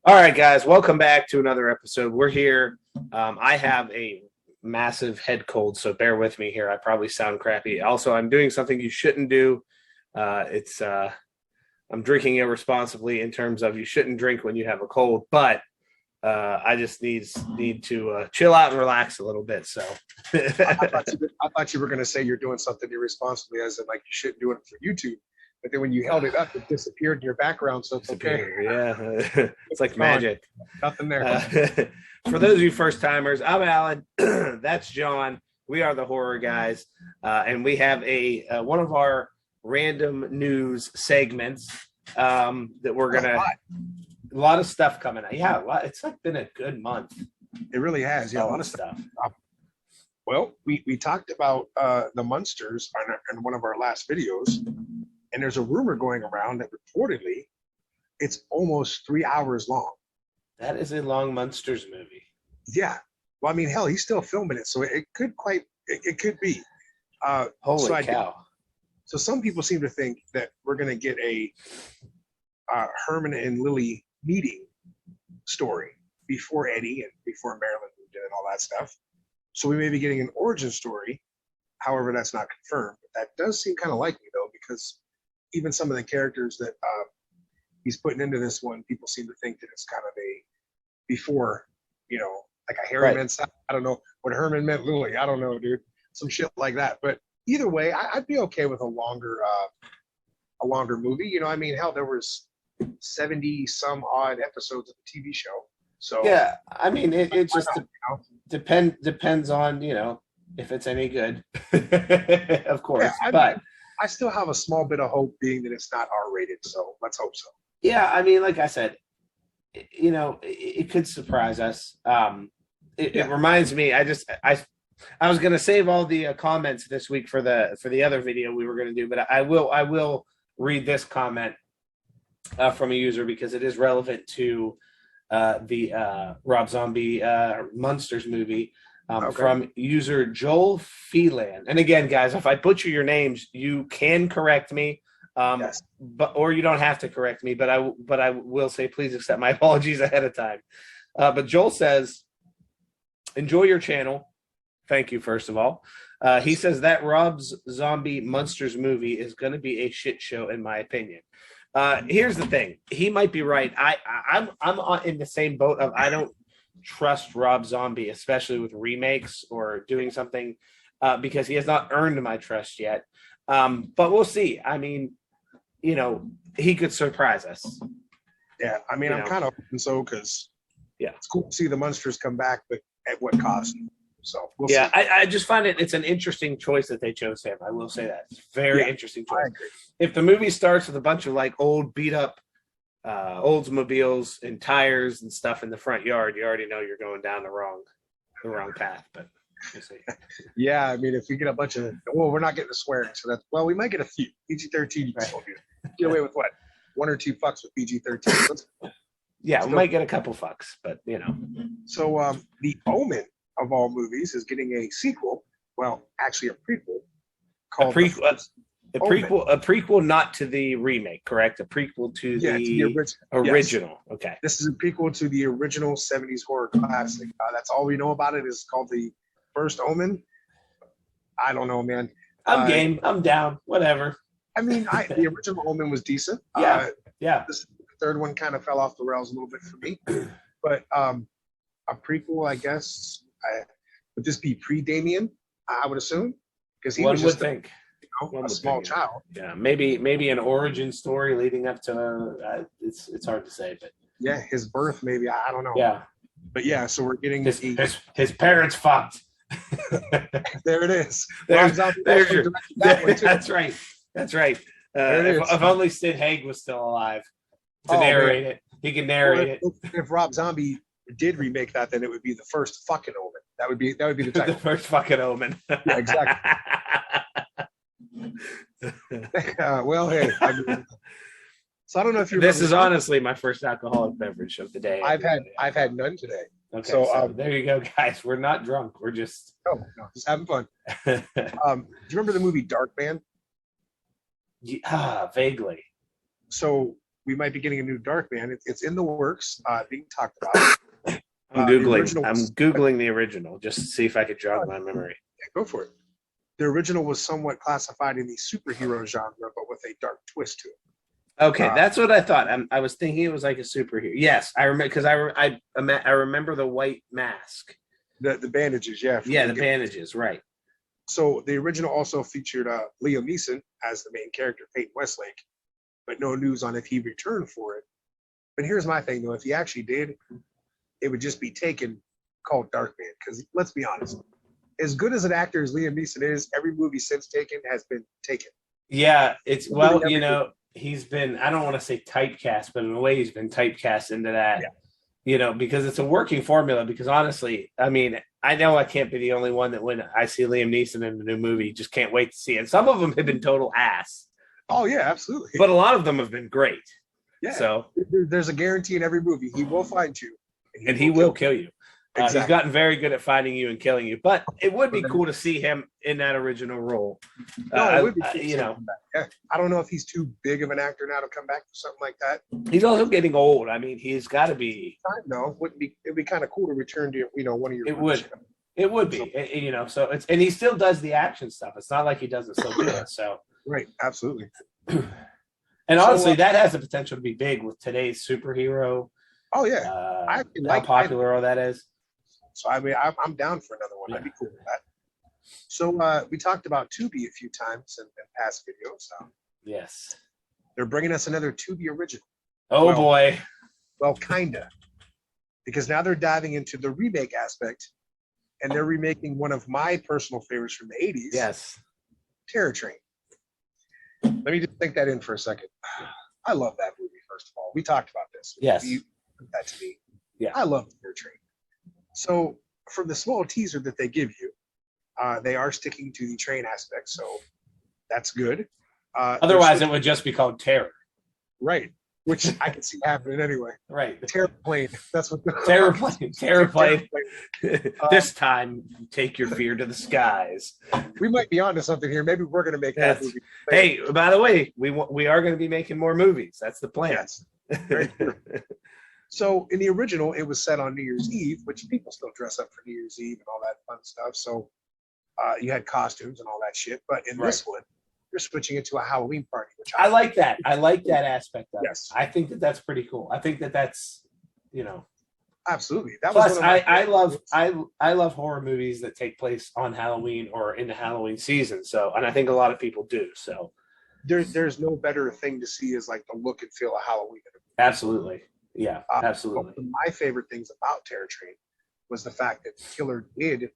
All right, guys, welcome back to another episode. We're here. I have a massive head cold, so bear with me here. I probably sound crappy. Also, I'm doing something you shouldn't do. I'm drinking irresponsibly in terms of you shouldn't drink when you have a cold, but I just need to chill out and relax a little bit. So I thought you were going to say you're doing something irresponsibly, as in like you shouldn't do it for YouTube. But then when you held it up, it disappeared in your background, so it's okay. Yeah, it's like magic. Nothing there. For those of you first timers, I'm Alan. That's John. We are the horror guys, and we have one of our random news segments that we're gonna. A lot of stuff coming out. Yeah, it's like been a good month. It really has. Yeah, a lot of stuff. Well, we talked about the Munsters in one of our last videos. And there's a rumor going around that reportedly it's almost 3 hours long. That is a long Munsters movie. Yeah. Well, I mean, hell, he's still filming it, so it could could be. Holy cow. So some people seem to think that we're going to get a Herman and Lily meeting story before Eddie and before Marilyn moved in and all that stuff. So we may be getting an origin story. However, that's not confirmed. But that does seem kind of likely, though, because even some of the characters that he's putting into this one, people seem to think that it's kind of a before, like a Harry meant. I don't know what Herman meant Lily. I don't know, dude. Some shit like that. But either way, I'd be okay with a longer movie. I mean, hell, there was 70 some odd episodes of the TV show. So yeah, I mean, it just depends on if it's any good, of course. Yeah, but I still have a small bit of hope, being that it's not R-rated. So let's hope so. Yeah, I mean, like I said, it could surprise us. It reminds me. I was gonna save all the comments this week for the other video we were gonna do, but I will read this comment from a user because it is relevant to the Rob Zombie Munsters movie. From user Joel Phelan. And again, guys, if I butcher your names, you can correct me, Yes. or you don't have to correct me. But I will say, please accept my apologies ahead of time. But Joel says, "Enjoy your channel. Thank you, first of all." He says that Rob's Zombie Munsters movie is going to be a shit show, in my opinion. Here's the thing: he might be right. I'm in the same boat of I don't trust Rob Zombie, especially with remakes or doing something, because he has not earned my trust yet. But we'll see. I mean, he could surprise us. Yeah, I mean, I'm kind of hoping so, because it's cool to see the Munsters come back, but at what cost? So we'll see. I just find it's an interesting choice that they chose him. I will say that. It's a very interesting choice. If the movie starts with a bunch of like old beat up Oldsmobiles and tires and stuff in the front yard, you already know you're going down the wrong path. But we'll see. Yeah, I mean, if we get a bunch of we're not getting the swearing, so we might get a few PG-13. Get away with what, 1 or 2 fucks with PG-13. Yeah, we might get a couple fucks, but So the Omen of all movies is getting a sequel. Well, actually, a prequel called a prequel, not to the remake, correct? A prequel to the original. Yes. Okay. This is a prequel to the original 70s horror classic. That's all we know about it. Is called the First Omen. I don't know, man. I'm game. I'm down. Whatever. I mean, the original Omen was decent. Yeah. This third one kind of fell off the rails a little bit for me. But a prequel, I guess. Would this be pre-Damien? I would assume, because he was just think. A small child. Yeah, maybe an origin story leading up to it's hard to say, but yeah, his birth maybe, I don't know. Yeah, but yeah, so we're getting his parents fucked. There it is. There's that's right. If only Sid Haig was still alive to narrate it, he can narrate it. If Rob Zombie did remake that, then it would be the first fucking Omen. That would be the title. The first fucking Omen. Yeah, exactly. Well, hey, so I don't know if you. This is honestly my first alcoholic beverage of the day. I've had none today. Okay, so there you go, guys. We're not drunk. We're just just having fun. Do you remember the movie Dark Man? Vaguely. So we might be getting a new Darkman. It's in the works, being talked about. I'm The googling. original I'm was- googling the original just to see if I could jog my memory. Yeah, go for it. The original was somewhat classified in the superhero genre, but with a dark twist to it. Okay, that's what I thought. I was thinking it was like a superhero. Yes, I remember because I remember the white mask. The bandages, yeah. Yeah, the bandages, right? So the original also featured Liam Neeson as the main character, Peyton Westlake, but no news on if he returned for it. But here's my thing, though: if he actually did, it would just be Taken, called Darkman. Because let's be honest, as good as an actor as Liam Neeson is, every movie since Taken has been Taken. Yeah, it's well, you know, he's been, I don't want to say typecast, but in a way he's been typecast into that. Yeah. You know, because it's a working formula. Because honestly, I mean, I know I can't be the only one that when I see Liam Neeson in a new movie, just can't wait to see it. And some of them have been total ass. Oh yeah, absolutely. But a lot of them have been great. Yeah. So there's a guarantee in every movie he will find you, and he will kill you. Exactly. He's gotten very good at finding you and killing you. But it would be cool to see him in that original role. No, it would be cool you know, yeah. I don't know if he's too big of an actor now to come back for something like that. he's also getting old. I mean, he's got to be. No, it'd be kind of cool to return to one of your. It would. It would be, you know. So it's and he still does the action stuff. It's not like he doesn't still do it. So right, absolutely. And honestly, that has the potential to be big with today's superhero. Oh yeah, how popular all that is. So I mean, I'm down for another one. Yeah. I'd be cool with that. So we talked about Tubi a few times in past videos. So Yes. they're bringing us another Tubi original. Oh Well, boy. Well, kinda, because now they're diving into the remake aspect, and they're remaking one of my personal favorites from the '80s. Yes. Terror Train. Let me just think that in for a second. I love that movie. First of all, we talked about this. Yes. You put that to me. Yeah. I love Terror Train. So from the small teaser that they give you, they are sticking to the train aspect, so that's good. Otherwise, it would just be called Terror. right, which I can see happening anyway. Right. Terror plane. That's what. Terror plane. Terror plane. plane. This time, take your fear to the skies. We might be onto something here. Maybe we're going to make that Yes. movie. Hey, by the way, we are going to be making more movies. That's the plan. Yes. Very true. So in the original, it was set on New Year's Eve, which people still dress up for New Year's Eve and all that fun stuff. So you had costumes and all that shit. But in this one, you're switching it to a Halloween party, which I like that. I like that aspect of Yes. it. I think that that's pretty cool. I think that that's, you know. absolutely. That Plus, was one of my I love horror movies that take place on Halloween or in the Halloween season. So, and I think a lot of people do. So, there's no better thing to see as like the look and feel of Halloween. absolutely, yeah, absolutely. One of my favorite things about Terror Train was the fact that the killer did,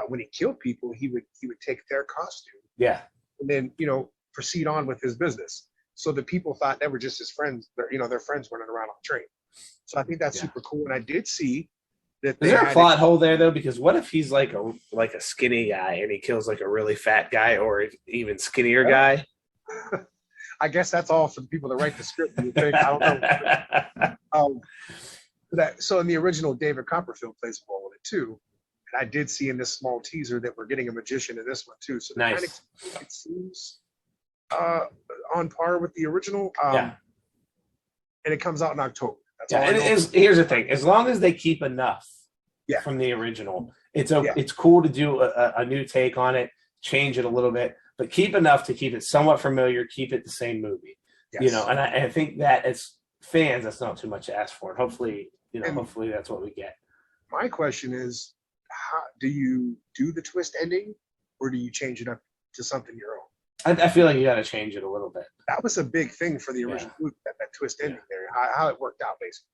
when he killed people, he would take their costume Yeah, and then proceed on with his business. So the people thought they were just his friends. Their friends running around on the train. So I think that's super cool. And I did see that. is there a plot hole there though? Because what if he's like a skinny guy and he kills like a really fat guy or even skinnier guy? I guess that's all for the people that write the script. You think, I don't know. So in the original, David Copperfield plays a role in it too. And I did see in this small teaser that we're getting a magician in this one too. So Nice. It seems on par with the original. Yeah. And it comes out in October. That's Yeah, all I know. here's the thing: as long as they keep enough Yeah. from the original, it's cool to do a new take on it, change it a little bit, but keep enough to keep it somewhat familiar, keep it the same movie. Yes. And I think that as fans, that's not too much to ask for. And hopefully, hopefully that's what we get. My question is, how do you do the twist ending, or do you change it up to something your own? I feel like you got to change it a little bit. That was a big thing for the original movie, that twist ending there, how it worked out basically.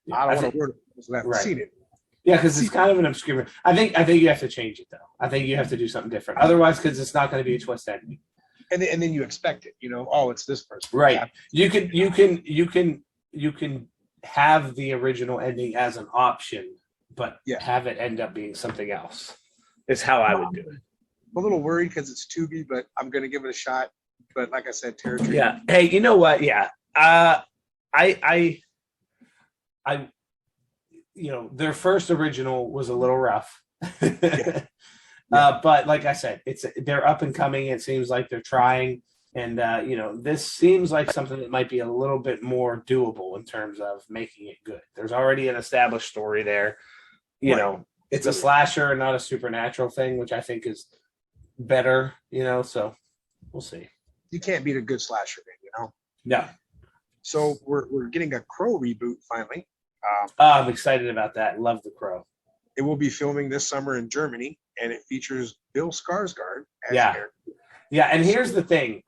Yeah, I don't want to word it because I haven't seen it. Yeah, because it's kind of an obscure. I think you have to change it though. I think you have to do something different. Otherwise, because it's not going to be a twist ending. And then you expect it, oh, it's this person. Right. You can have the original ending as an option, but have it end up being something else. Is how I would do it. I'm a little worried because it's Tubi, but I'm going to give it a shot. But like I said, Terror Train. Yeah. Hey, you know what? Yeah. Their first original was a little rough. But like I said, they're up and coming. It seems like they're trying. And this seems like something that might be a little bit more doable in terms of making it good. There's already an established story there. It's a slasher, not a supernatural thing, which I think is better. So we'll see. You can't beat a good slasher, man. No. So we're getting a Crow reboot finally. I'm excited about that. Love the Crow. It will be filming this summer in Germany, and it features Bill Skarsgård as Eric. Yeah, and here's the thing.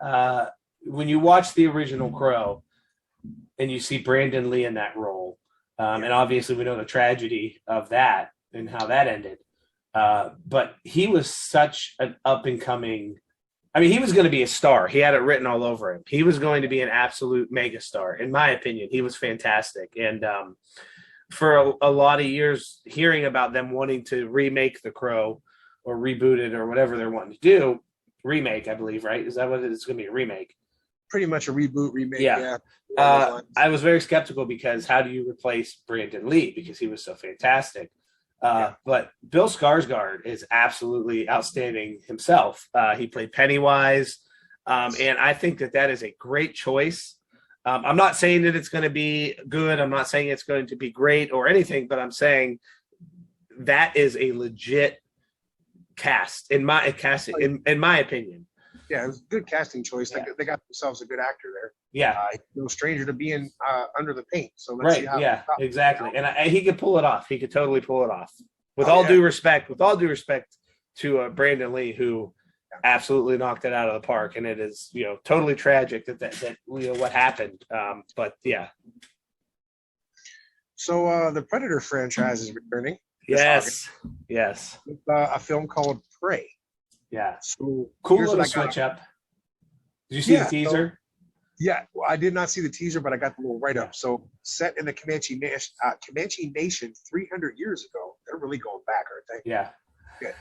When you watch the original Crow and you see Brandon Lee in that role, and obviously we know the tragedy of that and how that ended, but he was such an up-and-coming – I mean, he was going to be a star. He had it written all over him. He was going to be an absolute megastar, in my opinion. He was fantastic. And for a lot of years, hearing about them wanting to remake The Crow or reboot it or whatever they're wanting to do – remake, I believe, right? Is that what it is? It's going to be a remake. Pretty much a reboot, remake. Yeah. I was very skeptical because how do you replace Brandon Lee? Because he was so fantastic. But Bill Skarsgård is absolutely outstanding himself. He played Pennywise. And I think that is a great choice. I'm not saying that it's going to be good. I'm not saying it's going to be great or anything, but I'm saying that is a legit cast in my opinion. Yeah, it was a good casting choice. Yeah. They got themselves a good actor there. Yeah, no stranger to being under the paint. So let's see how exactly. And he could pull it off. He could totally pull it off. With all due respect to Brandon Lee, who absolutely knocked it out of the park, and it is totally tragic that what happened. But yeah. So the Predator franchise is returning. Yes. With a film called Prey. Yeah. So cool little switch up. Did you see the teaser? Well, I did not see the teaser, but I got the little write-up. So set in the Comanche Nation 300 years ago. They're really going back, aren't they? Yeah. Good.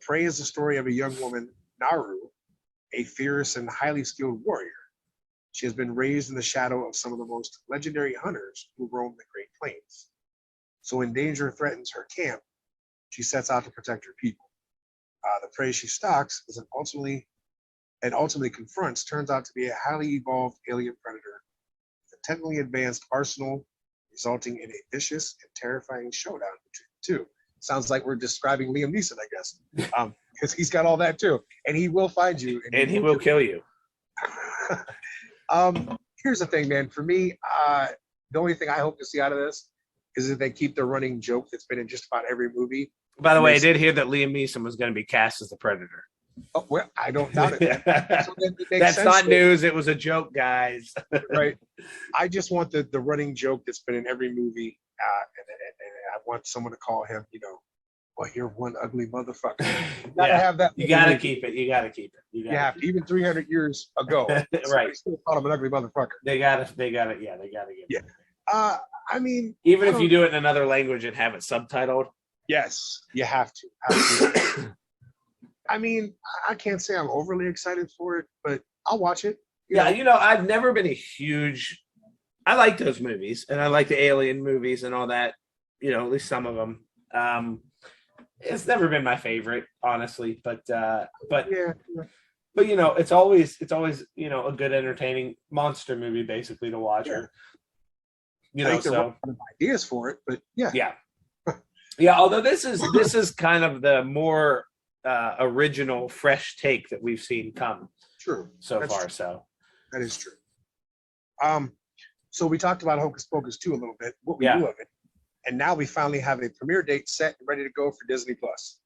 Prey is the story of a young woman, Naru, a fierce and highly skilled warrior. She has been raised in the shadow of some of the most legendary hunters who roam the Great Plains. So when danger threatens her camp, she sets out to protect her people. The prey she stalks ultimately confronts turns out to be a highly evolved alien predator with a technically advanced arsenal, resulting in a vicious and terrifying showdown between the two. Sounds like we're describing Liam Neeson, I guess, because he's got all that too, and he will find you, and he will kill you. Here's the thing, man. For me, the only thing I hope to see out of this is that they keep the running joke that's been in just about every movie. By the way, I did hear that Liam Neeson was going to be cast as the Predator. Oh, well, I don't doubt it. So that's not news. It was a joke, guys. Right. I just want the running joke that's been in every movie, and I want someone to call him, well, you're one ugly motherfucker. You gotta have that. You gotta keep it. You have to. Even 300 years ago, right? Still call him an ugly motherfucker. They gotta get it. Yeah. I mean, even if you do it in another language and have it subtitled. Yes, you have to. I mean, I can't say I'm overly excited for it, but I'll watch it. I've never been a huge. I like those movies, and I like the Alien movies and all that. At least some of them. It's never been my favorite, honestly, but it's always a good entertaining monster movie basically to watch. Yeah. Or so ideas for it, but yeah. Although this is kind of the more original, fresh take that we've seen come so far. True. So that is true. So we talked about Hocus Pocus 2 a little bit, what we knew of it. And now we finally have a premiere date set and ready to go for Disney Plus.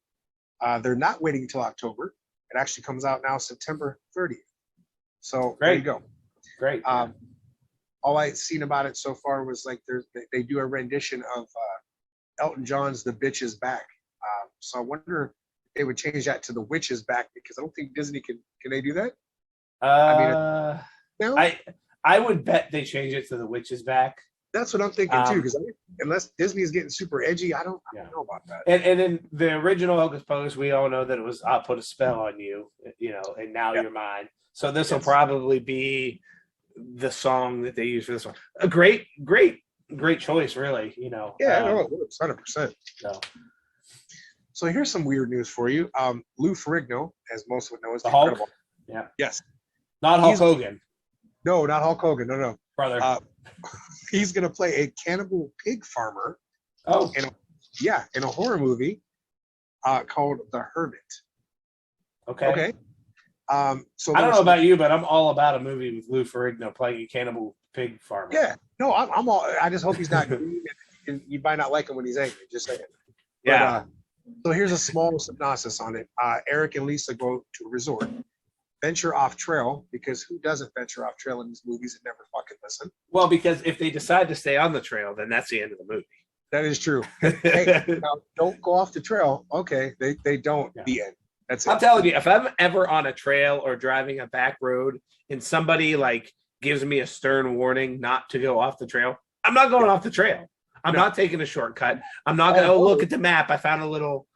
They're not waiting until October. It actually comes out now September 30th. So there you go. Great. All I've seen about it so far was like they do a rendition of Elton John's "The Bitch Is Back." So I wonder if they would change that to "The Witch Is Back," because I don't think Disney can they do that? No. I would bet they change it to "The Witch Is Back." That's what I'm thinking too, because unless Disney is getting super edgy, I don't know about that. And in the original Hocus Pocus, we all know that it was "I'll put a spell on you," and now you're mine. So this will probably be the song that they use for this one. A great choice, really. Yeah, it works 100%. So here's some weird news for you. Lou Ferrigno, as most would know, is the Hulk. Yeah. Yes. Not Hulk Hogan, No, not Hulk Hogan. No. brother. He's going to play a cannibal pig farmer. Oh, In a horror movie called The Hermit. okay. So I don't know about you, but I'm all about a movie with Lou Ferrigno playing a cannibal pig farmer. Yeah, no, I'm all. I just hope he's not green, and you might not like him when he's angry. Just saying. Yeah. So here's a small synopsis on it. Eric and Lisa go to a resort, venture off trail, because who doesn't venture off trail in these movies and never fucking listen? Well, because if they decide to stay on the trail, then that's the end of the movie. That is true. Hey, now, don't go off the trail. Okay, they don't. Yeah. The end. That's it. I'm telling you, if I'm ever on a trail or driving a back road and somebody like gives me a stern warning not to go off the trail, I'm not going off the trail. I'm not taking a shortcut. I'm not going to look at the map. I found a little.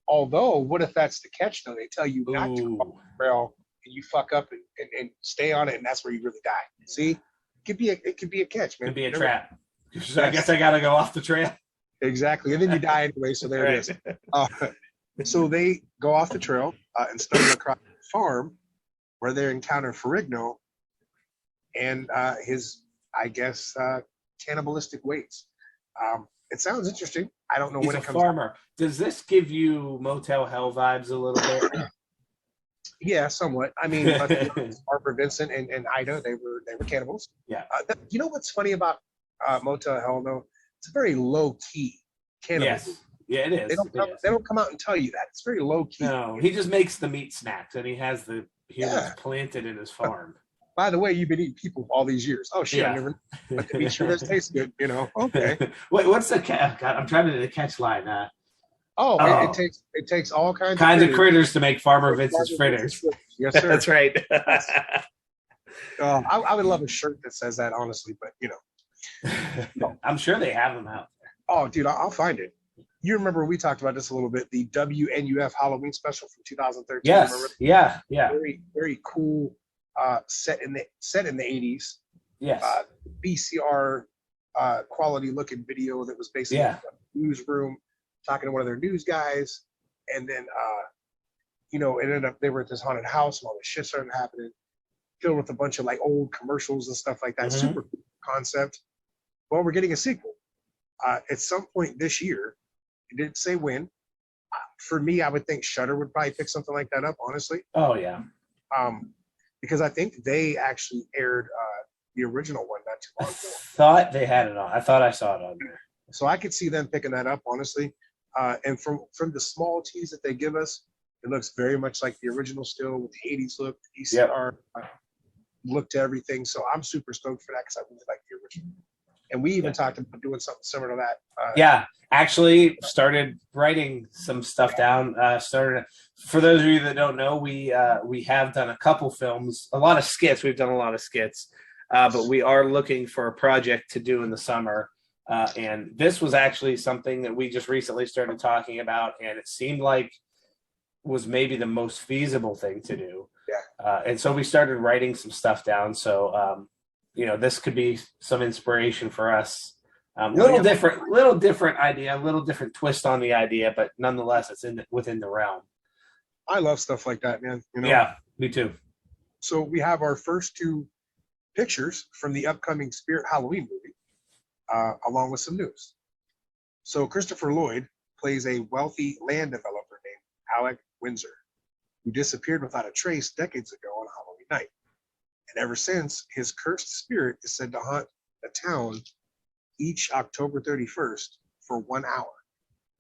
Although, what if that's the catch, though? They tell you not to go off the trail and you fuck up and stay on it, and that's where you really die. See? It could be a catch, man. It could be a trap. So I guess I got to go off the trail. Exactly. And then you die anyway, so there it is. So they go off the trail and stumble across the farm where they encounter Ferrigno and his, I guess, cannibalistic ways. It sounds interesting. I don't know when it comes. He's a farmer. Does this give you Motel Hell vibes a little bit? Yeah, somewhat. I mean, Barbara Vincent and Ida, they were cannibals. Yeah. You know what's funny about Motel Hell, though? It's a very low key cannibalism. Yes. Yeah, it is. They don't come out and tell you that. It's very low key. No, he just makes the meat snacks and he has the humans planted in his farm. By the way, you've been eating people all these years. Oh shit! I never. But the meat sure does taste good. You know. Okay. Wait, what's the God, I'm trying to catch line. It takes all kinds of critters to make Farmer Vincent's fritters. Yes, sir. That's right. I would love a shirt that says that, honestly, but you know. I'm sure they have them out there. Oh, dude, I'll find it. You remember we talked about this a little bit, the WNUF Halloween special from 2013. Yes. Remember? Yeah. Very, very cool. Set in the 80s. Yes. VCR quality looking video that was basically a newsroom talking to one of their news guys, and then it ended up they were at this haunted house and all this shit started happening, filled with a bunch of like old commercials and stuff like that. Mm-hmm. Super cool concept. Well, we're getting a sequel at some point this year. It didn't say when. For me, I would think Shudder would probably pick something like that up. Honestly. Oh yeah. Because I think they actually aired the original one not too long ago. Thought they had it on. I thought I saw it on there. So I could see them picking that up, honestly. And from the small tease that they give us, it looks very much like the original still with the 80s look, the ECR look to everything. So I'm super stoked for that because I really like the original. And we even talked about doing something similar to that. Actually started writing some stuff down. For those of you that don't know, we have done a couple films, a lot of skits. We've done a lot of skits, but we are looking for a project to do in the summer. And this was actually something that we just recently started talking about, and it seemed like was maybe the most feasible thing to do. Yeah. And so we started writing some stuff down. So, this could be some inspiration for us. Little different idea, a little different twist on the idea, but nonetheless, it's within the realm. I love stuff like that, man. Yeah, me too. So we have our first two pictures from the upcoming Spirit Halloween movie, along with some news. So Christopher Lloyd plays a wealthy land developer named Alec Windsor, who disappeared without a trace decades ago on Halloween night. And ever since, his cursed spirit is said to haunt the town each October 31st for 1 hour.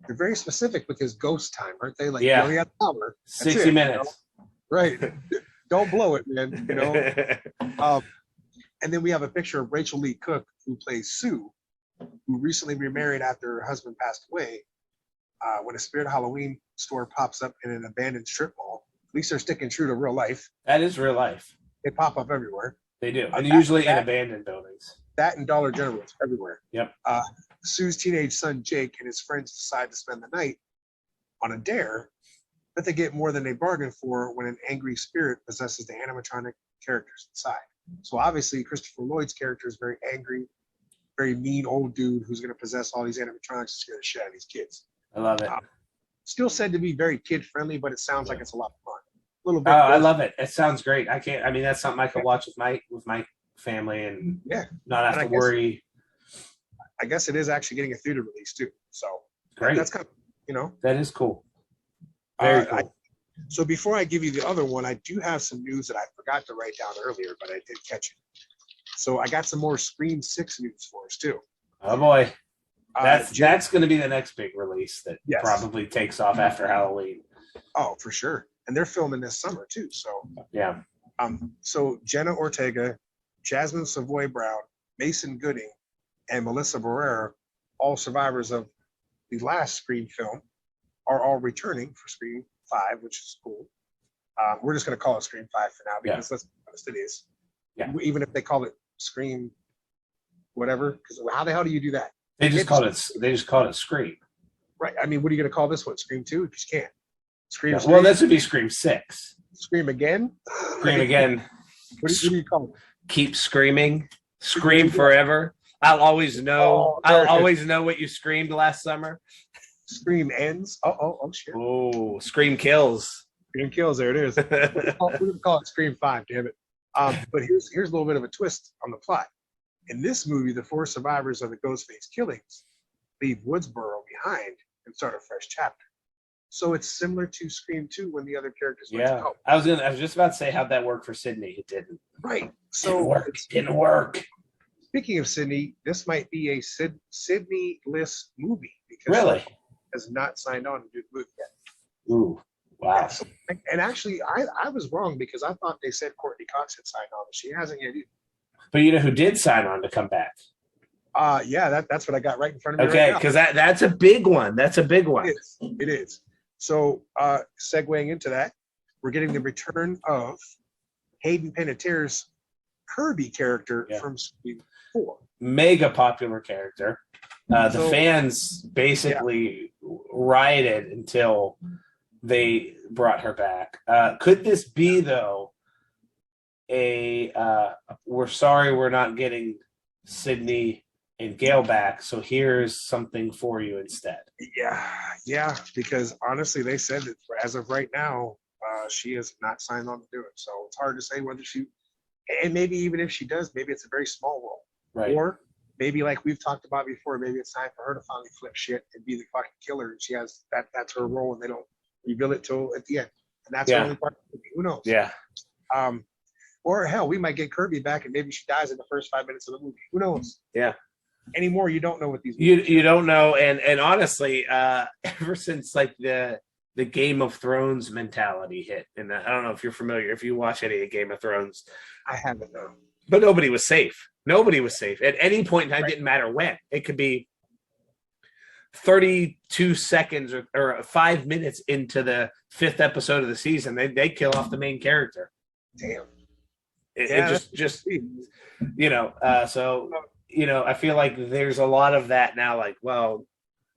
They're very specific with his ghost time, aren't they? Like, you only have an hour. 60 minutes. Right. Don't blow it, man. And then we have a picture of Rachel Lee Cook, who plays Sue, who recently remarried after her husband passed away. When a Spirit Halloween store pops up in an abandoned strip mall, at least they're sticking true to real life. That is real life. They pop up everywhere. They do. And usually in abandoned buildings. That and Dollar Generals everywhere. Yep. Sue's teenage son, Jake, and his friends decide to spend the night on a dare, but they get more than they bargained for when an angry spirit possesses the animatronic characters inside. So obviously, Christopher Lloyd's character is very angry, very mean old dude who's going to possess all these animatronics to scare the shit out of these kids. I love it. Still said to be very kid-friendly, but it sounds like it's a lot of fun. little Oh, bit. I love it. It sounds great. I can't. I mean, that's something I could watch with my family and Yeah, not have and to worry. I guess it is actually getting a theater release too. So Great. that's kind of, you know. That is cool. Very cool. So before I give you the other one, I do have some news that I forgot to write down earlier, but I did catch it. So I got some more Scream 6 news for us too. Oh boy, that's Jen- going to be the next big release that Yes. probably takes off after Halloween. Oh, for sure. And they're filming this summer too. So Yeah. So Jenna Ortega, Jasmine Savoy Brown, Mason Gooding, and Melissa Barrera, all survivors of the last Scream film, are all returning for Scream 5, which is cool. We're just going to call it Scream 5 for now because let's be honest, it is. Yeah. Even if they call it Scream whatever, because how the hell do you do that? They just called it Scream. Right. I mean, what are you going to call this one? Scream 2? Because you can't. Scream. Yeah. Well, this would be Scream 6. Scream again. Scream again. What do you call it? Keep screaming. Scream forever. I'll always know. I'll always know what you screamed last summer. Scream ends. Oh shit. Oh, Scream kills. Scream kills. There it is. We're gonna call it Scream 5. Damn it. But here's a little bit of a twist on the plot. In this movie, the 4 survivors of the Ghostface killings leave Woodsboro behind and start a fresh chapter. So it's similar to Scream 2 when the other characters went to help. I was just about to say how'd that work for Sydney. It didn't. Right. So it didn't work. Speaking of Sydney, this might be a Sydney-less movie because really has not signed on to do the movie yet. Ooh, wow. Yeah, so, and actually, I was wrong because I thought they said Courtney Cox had signed on, but she hasn't yet either. But you know who did sign on to come back? Yeah, that's what I got right in front of me. Okay, because that's a big one. That's a big one. It is. So, segueing into that, we're getting the return of Hayden Panettiere's Kirby character from Scream 4. Mega popular character. The fans basically rioted until they brought her back. Could this be, though, we're sorry we're not getting Sydney and Gail back, so here's something for you instead? Yeah, because honestly, they said that as of right now, she has not signed on to do it. So it's hard to say whether and maybe even if she does, maybe it's a very small role. Right. Or maybe like we've talked about before, maybe it's time for her to finally flip shit and be the fucking killer. And she has that's her role and they don't reveal it till at the end. And that's the only part of the movie. Who knows? Yeah. Or hell, we might get Kirby back and maybe she dies in the first 5 minutes of the movie. Who knows? Yeah. Anymore, you don't know what these you don't know. And honestly, ever since like the Game of Thrones mentality hit, and I don't know if you're familiar, if you watch any of Game of Thrones. I haven't known. But nobody was safe. Nobody was safe. At any point in time, didn't matter when. It could be 32 seconds or 5 minutes into the 5th episode of the season. They kill off the main character. Damn. It just so I feel like there's a lot of that now. Like, well,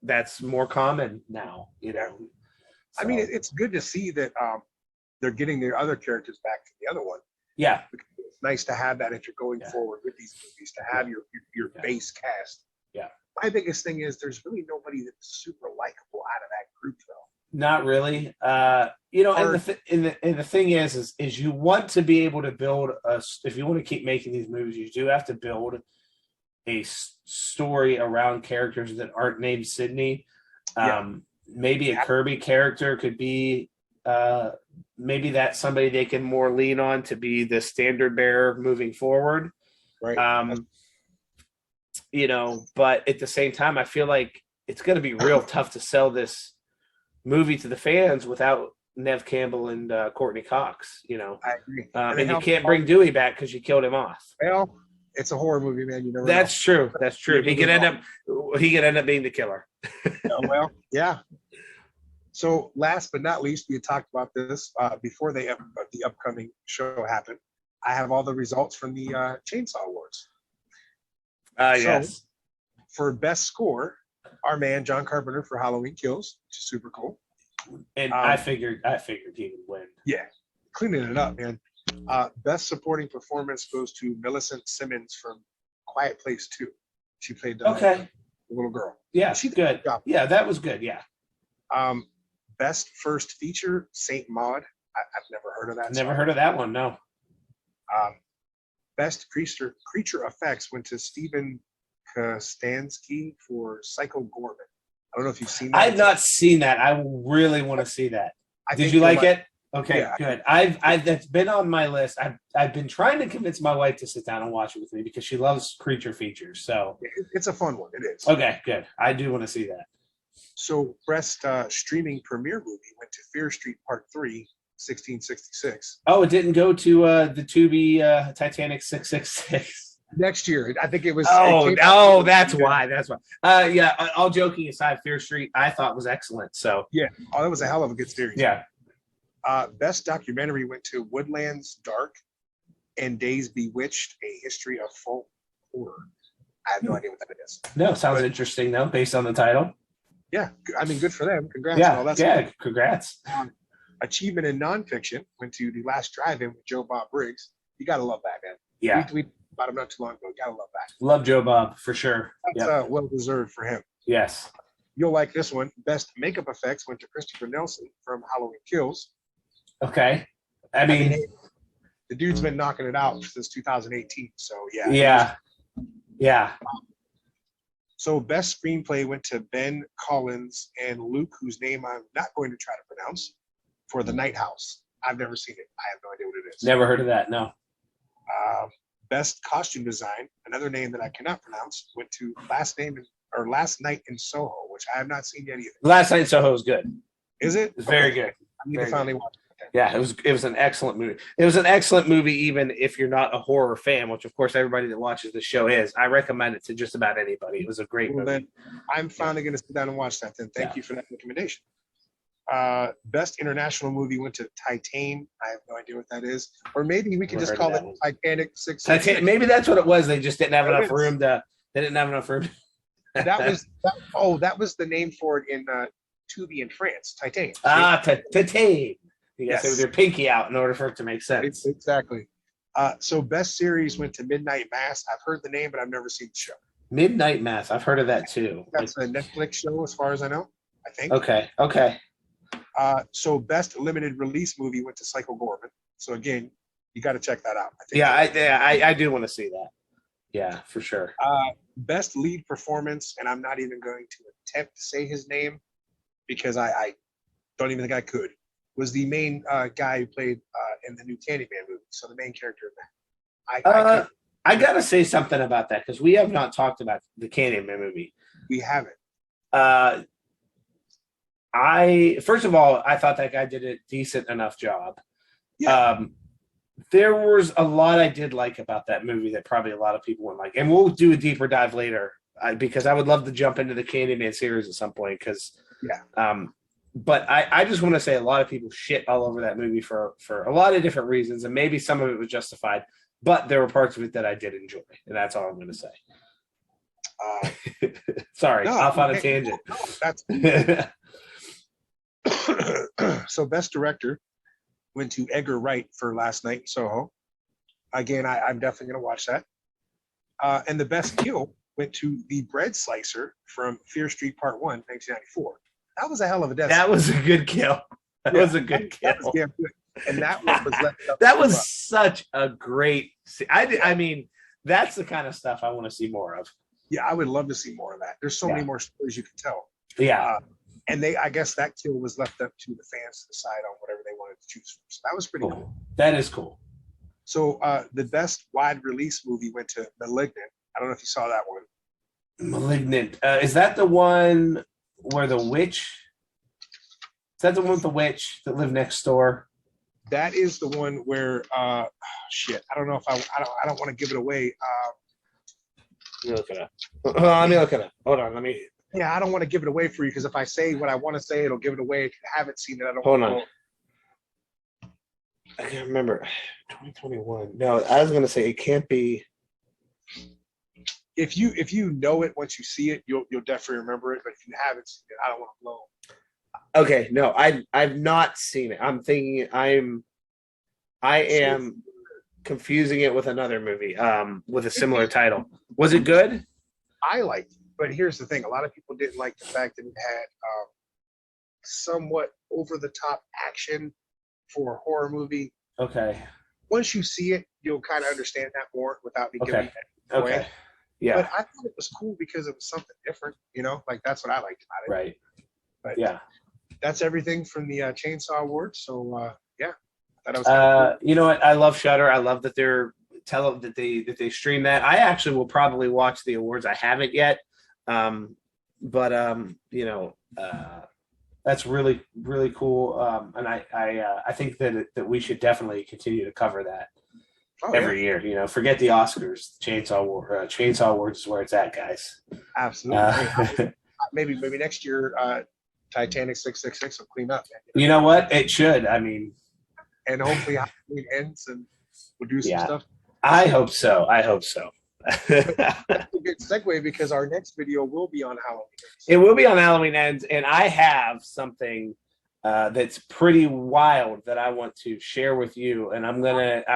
that's more common now. So. I mean, it's good to see that they're getting their other characters back to the other one. Yeah. It's nice to have that if you're going forward with these movies, to have your base cast. Yeah. My biggest thing is there's really nobody that's super likable out of that group, though. Not really. And the thing is you want to be able to build if you want to keep making these movies, you do have to build a story around characters that aren't named Sydney. Maybe a Kirby character could be maybe that's somebody they can more lean on to be the standard bearer moving forward. Right. But at the same time, I feel like it's going to be real tough to sell this movie to the fans without Nev Campbell and Courtney Cox. I agree. And you can't bring Dewey back because you killed him off. Well, it's a horror movie, man. You never know. That's true. He could end up being the killer. Well, yeah. So last but not least, we had talked about this before the upcoming show happened. I have all the results from the Chainsaw Awards. Yes. For best score, our man John Carpenter for Halloween Kills, which is super cool. And I figured he would win. Yeah, cleaning it up, man. Best supporting performance goes to Millicent Simmons from Quiet Place 2. She played the little girl. Yeah, she's good. Yeah, that was good. Yeah. Best first feature, Saint Maud I've never heard of that. Never heard of that one. No. Best creature effects went to Stephen Kostansky for Psycho Gorman. I don't know if you've seen that. I've not seen that. I really want to see that. Did you like it? Okay, yeah. Good. I've that's been on my list. I've been trying to convince my wife to sit down and watch it with me because she loves creature features. So it's a fun one. It is. Okay, good. I do want to see that. So best streaming premiere movie went to Fear Street Part 3, 1666. Oh, it didn't go to the Tubi Titanic 666. Next year, I think it was. That's why. That's why. Yeah. All joking aside, Fear Street I thought was excellent. So yeah, that was a hell of a good series. Yeah. Best documentary went to Woodlands Dark and Days Bewitched: A History of Folk Horror. I have no idea what that is. No, sounds interesting though, based on the title. Yeah, I mean, good for them. Congrats. on all that stuff. Congrats. Achievement in nonfiction went to The Last Drive-In with Joe Bob Briggs. You gotta love that, man. Yeah. We about him not too long ago. You gotta love that. Love Joe Bob for sure. That's well deserved for him. Yes. You'll like this one. Best makeup effects went to Christopher Nelson from Halloween Kills. Okay. I mean the dude's been knocking it out since 2018. So yeah. Yeah. Yeah. So best screenplay went to Ben Collins and Luke, whose name I'm not going to try to pronounce, for The Night House. I've never seen it. I have no idea what it is. Never heard of that. No. Best costume design, another name that I cannot pronounce, went to Last Night in Soho, which I have not seen yet either. Last Night in Soho was good. Is it? It's very good. I need to finally watch it. Yeah, it was an excellent movie. It was an excellent movie, even if you're not a horror fan, which of course everybody that watches the show is. I recommend it to just about anybody. It was a great movie. Then I'm finally going to sit down and watch that. Then thank you for that recommendation. Best international movie went to Titane. I have no idea what that is, or maybe we can just call it Titanic 6. Maybe that's what it was. They just didn't have enough room to. They didn't have enough room. That was the name for it in Tubi in France. Titane. Titane. You got to say with your pinky out in order for it to make sense. Exactly. So best series went to Midnight Mass. I've heard the name, but I've never seen the show. Midnight Mass. I've heard of that too. That's a Netflix show, as far as I know. I think. Okay. So best limited release movie went to Psycho Gorman. So again, you got to check that out. I do want to see that. Yeah, for sure. Best lead performance, and I'm not even going to attempt to say his name because I don't even think I could. Was the main guy who played in the new Candyman movie. So the main character in that. I got to say something about that because we have not talked about the Candyman movie. We haven't. First of all, I thought that guy did a decent enough job. Yeah. There was a lot I did like about that movie that probably a lot of people wouldn't like. And we'll do a deeper dive later because I would love to jump into the Candyman series at some point because but I just want to say a lot of people shit all over that movie for a lot of different reasons, and maybe some of it was justified, but there were parts of it that I did enjoy, and that's all I'm going to say. Sorry, off on a tangent. So best director went to Edgar Wright for Last Night in Soho. Again, I'm definitely going to watch that. And the best kill went to The Bread Slicer from Fear Street Part 1, 1994. That was a hell of a death. That was a good kill. That was a good kill. That was damn good. And that one was left up. That was such a great. I mean, that's the kind of stuff I want to see more of. Yeah, I would love to see more of that. There's so many more stories you can tell. Yeah. And I guess that kill was left up to the fans to decide on whatever they wanted to choose from. So that was pretty cool. That is cool. So the best wide release movie went to Malignant. I don't know if you saw that one. Malignant. Is that the one where the witch? Is that the one with the witch that lived next door? That is the one where shit. I don't know if I don't want to give it away. Let me look it up. Let me look it up. Hold on. Let me. Yeah, I don't want to give it away for you because if I say what I want to say, it'll give it away. If you haven't seen it, I don't. Hold on. I can't remember. 2021. No, I was gonna say it can't be. If you know it once you see it, you'll definitely remember it. But if you haven't seen it, I don't want to blow. Okay, no, I've not seen it. I'm thinking I am confusing it with another movie with a similar title. Was it good? I liked it, but here's the thing: a lot of people didn't like the fact that it had somewhat over the top action for a horror movie. Okay. Once you see it, you'll kind of understand that more without me giving it away. Okay. Yeah. But I thought it was cool because it was something different, like that's what I liked about it. Right. But yeah. That's everything from the Chainsaw Awards. So yeah, I thought it was kind of cool. You know what? I love Shudder. I love that they stream that. I actually will probably watch the awards. I haven't yet. But that's really, really cool. And I think that we should definitely continue to cover that every year. Forget the Oscars. Chainsaw Awards is where it's at, guys. Absolutely. Maybe next year, Titanic 666 will clean up. Man. You know what? It should. I mean, and hopefully Halloween ends and we'll do some stuff. I hope so. That's a good segue because our next video will be on Halloween Ends. It will be on Halloween Ends, and I have something that's pretty wild that I want to share with you, and I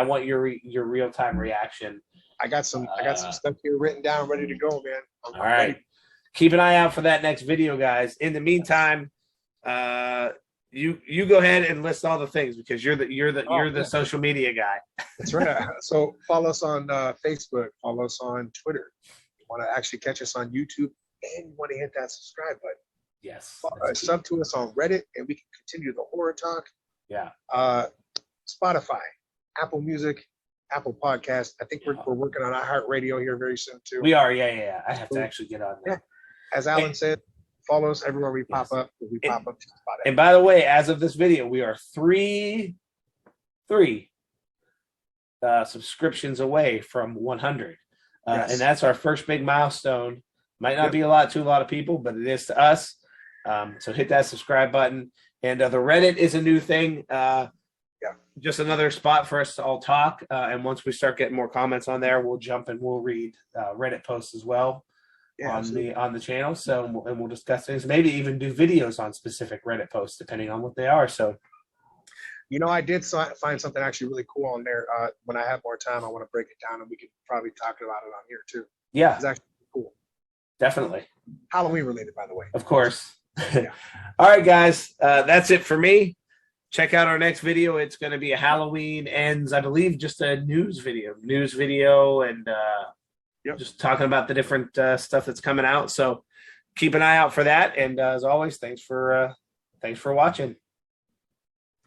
want your real-time reaction. I got some stuff here written down, ready to go, man. All right. Keep an eye out for that next video, guys. In the meantime, you go ahead and list all the things because you're the social media guy. That's right. So follow us on Facebook, follow us on Twitter. You want to actually catch us on YouTube, and you want to hit that subscribe button. Yes. Sub to us on Reddit, and we can continue the horror talk. Yeah. Spotify, Apple Music, Apple Podcast. I think we're working on iHeartRadio here very soon too. We are. Yeah. I have to actually get on there. Yeah. As Alan said, follow us everywhere we pop up. We pop up to Spotify. And by the way, as of this video, we are three subscriptions away from 100. Yes. And that's our first big milestone. Might not be a lot to a lot of people, but it is to us. So hit that subscribe button. And the Reddit is a new thing. Just another spot for us to all talk. And once we start getting more comments on there, we'll jump and we'll read Reddit posts as well on the channel. So we'll discuss things. Maybe even do videos on specific Reddit posts, depending on what they are. So, I did find something actually really cool on there. When I have more time, I want to break it down, and we could probably talk about it on here too. Yeah, it's actually cool. Definitely Halloween related, by the way. Of course. All right, guys. That's it for me. Check out our next video. It's going to be a Halloween Ends, I believe, just a news video, and just talking about the different stuff that's coming out. So keep an eye out for that. And as always, thanks for watching.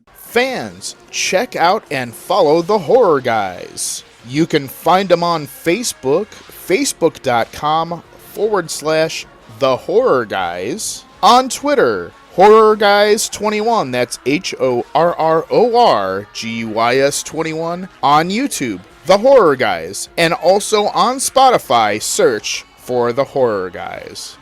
Fans, check out and follow the Horror Guys. You can find them on Facebook, facebook.com/The Horror Guys. On Twitter, Horror Guys 21, that's HORRORGUYS 21. On YouTube, The Horror Guys. And also on Spotify, search for The Horror Guys.